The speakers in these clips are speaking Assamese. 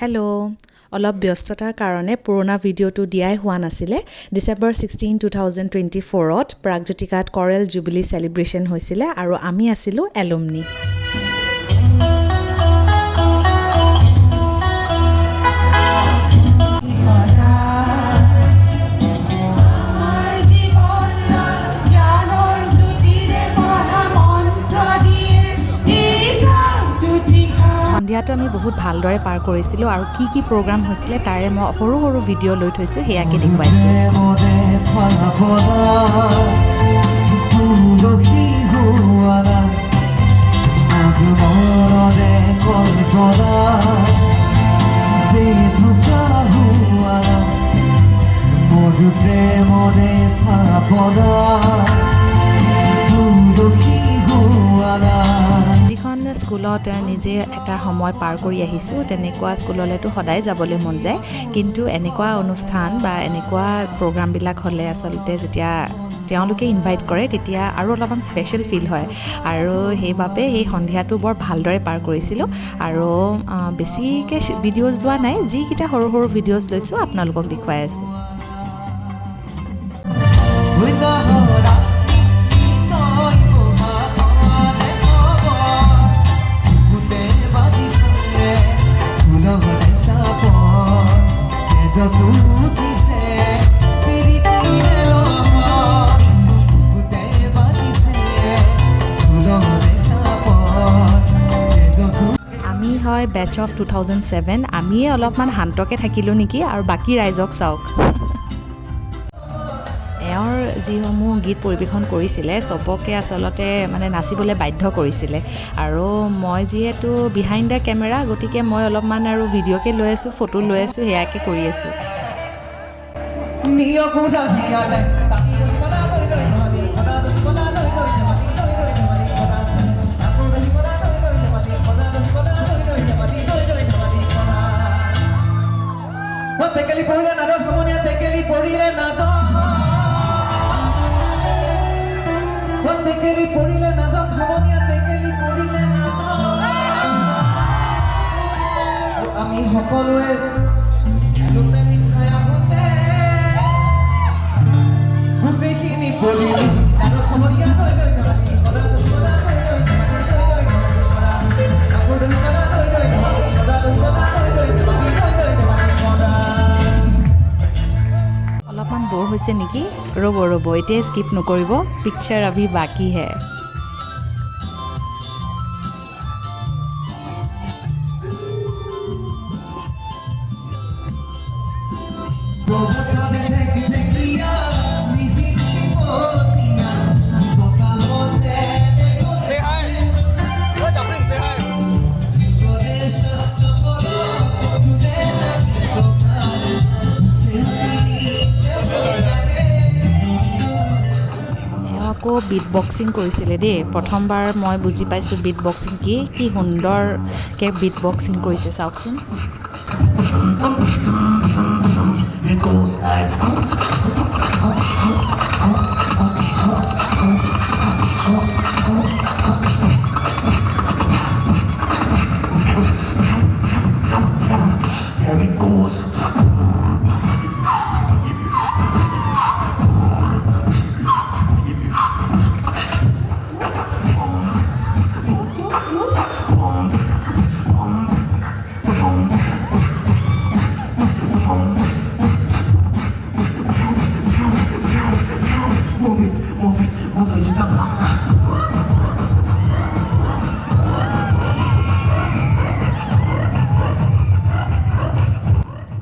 হেল্ল' অলপ ব্যস্ততাৰ কাৰণে পুৰণা ভিডিঅ'টো দিয়াই হোৱা নাছিলে। ডিচেম্বৰ 16, 2024ত প্ৰাগজ্যোতিকাত কৰেল জুবিলি চেলিব্ৰেশ্যন হৈছিলে আৰু আমি আছিলোঁ এলুমনি। সন্ধিয়াটো আমি বহুত ভালদৰে পাৰ কৰিছিলোঁ আৰু কি প্ৰগ্ৰাম হৈছিলে তাৰে মই সৰু সৰু ভিডিঅ' লৈ থৈছোঁ, সেয়াকে দেখুৱাইছোঁ। যিখন স্কুলত নিজে এটা সময় পাৰ কৰি আহিছোঁ, তেনেকুৱা স্কুললৈতো সদায় যাবলৈ মন যায়, কিন্তু এনেকুৱা অনুষ্ঠান বা এনেকুৱা প্ৰগ্ৰামবিলাক হ'লে আচলতে যেতিয়া তেওঁলোকে ইনভাইট কৰে তেতিয়া আৰু অলপমান স্পেচিয়েল ফিল হয় আৰু সেইবাবে সেই সন্ধিয়াটো বৰ ভালদৰে পাৰ কৰিছিলোঁ আৰু বেছিকৈ ভিডিঅ'জ লোৱা নাই, যিকেইটা সৰু সৰু ভিডিঅ'জ লৈছোঁ আপোনালোকক দেখুৱাই আছোঁ। আমি হয় বেচ অফ 2007, আমিয়ে অলপমান শান্তকৈ থাকিলোঁ নেকি আৰু বাকী ৰাইজক চাওক। এওঁৰ যিসমূহ গীত পৰিৱেশন কৰিছিলে চবকে আচলতে নাচিবলৈ বাধ্য কৰিছিলে আৰু মই যিহেতু বিহাইণ্ড দ্য কেমেৰা, গতিকে মই অলপমান আৰু ভিডিঅ'কে লৈ আছোঁ, ফটো লৈ আছোঁ, সেয়াকে কৰি আছোঁ। আমি সকলোৱে গোটেইখিনি পৰিলে অলপমান বৰ হৈছে নেকি? ৰ'ব এতিয়া স্কিপ নকৰিব, পিকচাৰ আভি বাকী হে। আকৌ বিট বক্সিং কৰিছিলে দেই, প্ৰথমবাৰ মই বুজি পাইছোঁ বিট বক্সিং কি সুন্দৰকৈ বিট বক্সিং কৰিছে চাওকচোন।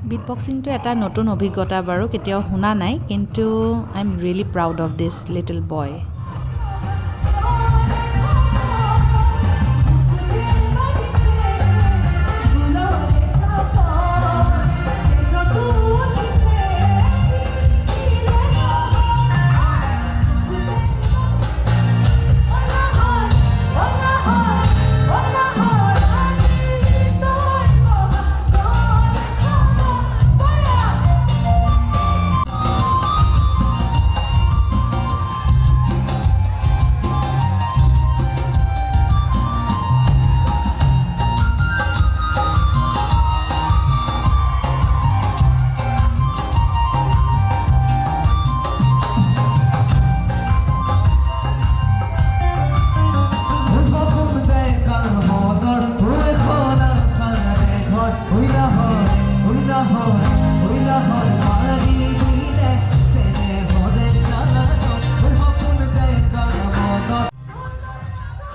বিট বক্সিংটো এটা নতুন অভিজ্ঞতা বাৰু, কেতিয়াও শুনা নাই, কিন্তু I am really proud of this little boy.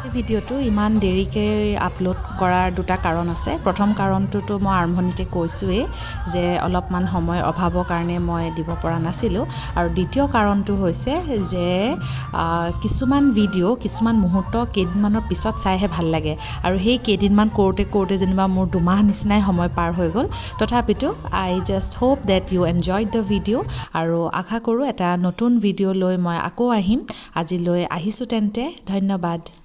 এই ভিডিঅ'টো ইমান দেৰিকৈ আপলোড কৰাৰ দুটা কাৰণ আছে প্ৰথম কাৰণটোতো মই আৰম্ভণিতে কৈছোৱেই যে অলপমান সময়ৰ অভাৱৰ কাৰণে মই দিব পৰা নাছিলোঁ আৰু দ্বিতীয় কাৰণটো হৈছে যে কিছুমান ভিডিঅ' কিছুমান মুহূৰ্ত কেইদিনমানৰ পিছত চাইহে ভাল লাগে আৰু সেই কেইদিনমান কৰোঁতে যেনিবা মোৰ দুমাহ নিচিনাই সময় পাৰ হৈ গ'ল তথাপিতো I just hope that you enjoyed the video' আৰু আশা কৰোঁ এটা নতুন ভিডিঅ' লৈ মই আকৌ আহিম আজিলৈ আহিছোঁ তেন্তে ধন্যবাদ